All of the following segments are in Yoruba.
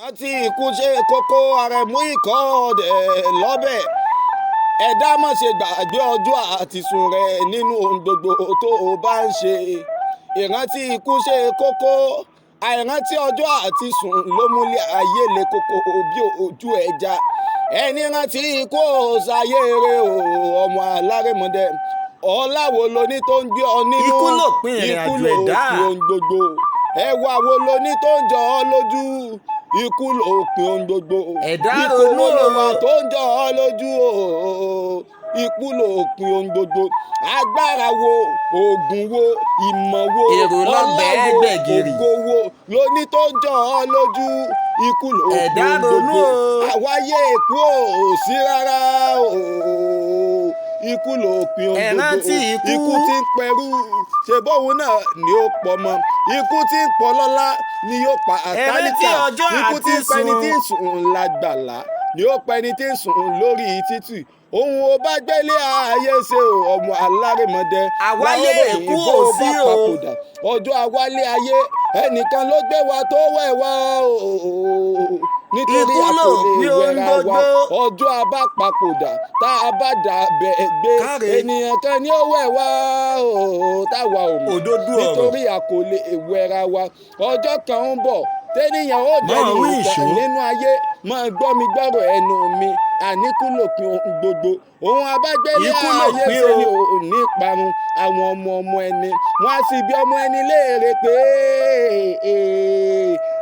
àti ikú ṣe kókó Àrẹ̀mú Ìkọ́ọ̀dẹ̀ lọ́bẹ̀ ẹ̀dá má ṣe gbàgbé ọjọ́ àtisùn rẹ̀ nínú ohun gbogbo tó o bá ń ṣe. Ìrántí ikú ṣe kókó, àìrántí ọjọ́ àtisùn ló múlẹ̀ ayé le koko bí ojú ẹja. Ẹni rántí ikú ò ṣayé rẹ̀ o, ọmọ alárèmọdé. Ọláwo lóní tó ń gbé ọ nínú, ikú lòpin ìrìn àjò ẹ̀dá. ohun gbogbo. Ẹwà wo lóní tó ń jọ ọ lójú, ikú lòpin ohun gbogbo. ẹ̀dá Ipò ronú wo ló wà o. tó ń jọ ọ lójú o, ikú lòpin ohun gbogbo. Agbára wo, oògùn wo, ìmọ̀ wo, èrò ọlá lọ́bẹ̀ẹ́ wo, gbẹ̀gìrì. ògo wo lóní tó ń jọ ọ lójú, ikú lòpin ẹ̀dá ohun ronú gbogbo. o. Àwáyé èkú ò sí rárá o, ikú lòpin ohun ẹ gbogbo. rántí ikú. Ikú tí ń pẹrú ṣe bóun náà ni ó pọmọ. Ikú tí ń pọlọ́lá ni yóò pa ẹ rántí àtàlíkà. ọjọ́ Ikú tí ń pẹni tí ń àtisùn. sùn lágbàlá ni ó pẹni tí ń sùn lórí títì. Ohun ó bá gbélé ayé ṣe o, ọmọ alárèmọdé. àwáyé èkú ò sí o. papòdà ọjọ́ àwálé ayé ẹnìkan ló gbé wa tó wẹ̀ wá o, nítorí Ikú ló àkòlè pin ohun ìwẹ̀ra wa. gbogbo. Ọjọ́ abá papòdà tá a bá dà bẹ́ẹ̀ gbé Káre. ènìyàn kan ni ó wẹ̀ wá o, táwa ò mọ̀ òdodo ọ̀rọ̀. nítorí àkòlè ìwẹ̀ra wa. Ọjọ́ kan ń bọ̀ tẹ́nìyàn ó Máa dẹni wí ìtàn ìṣó. nínú ayé. Máa gbọ́ mi gbọ́rọ̀ ẹnu mi, àníkú lòpin ohun gbogbo. Òun abágbélé Ikú ayé lòpin ṣe o. ni ò ní parun. Àwọn ọmọ ẹni wọ́n á sì bí ọmọ ẹni léèrè pé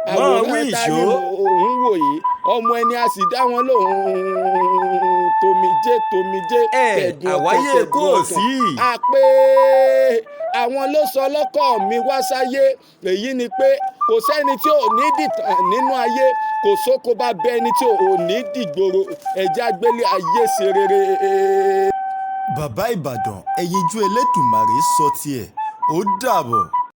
Máa wí àwòrán ta ni ìṣó. mò ń wò yìí. Ọmọ ẹni a sì dá wọn lóhùn tòmijé tẹ̀dùn ọkàn àwáyé tẹ̀dùn èkó ò ọkàn. sí. Àpé àwọn ló sọ lọ́kọ̀ mi wá sáyé. Èyí ni pé kò sẹ́ni tí ò ní dìtàn nínú ayé, kò sóko bá bẹ ẹni tí ò ní dìgboro. Ẹ̀já gbélé ayé ṣe rere. Bàbá Ìbàdàn ẹ̀yinjú Elédùmarè sọ tiẹ̀ ó dàbọ̀.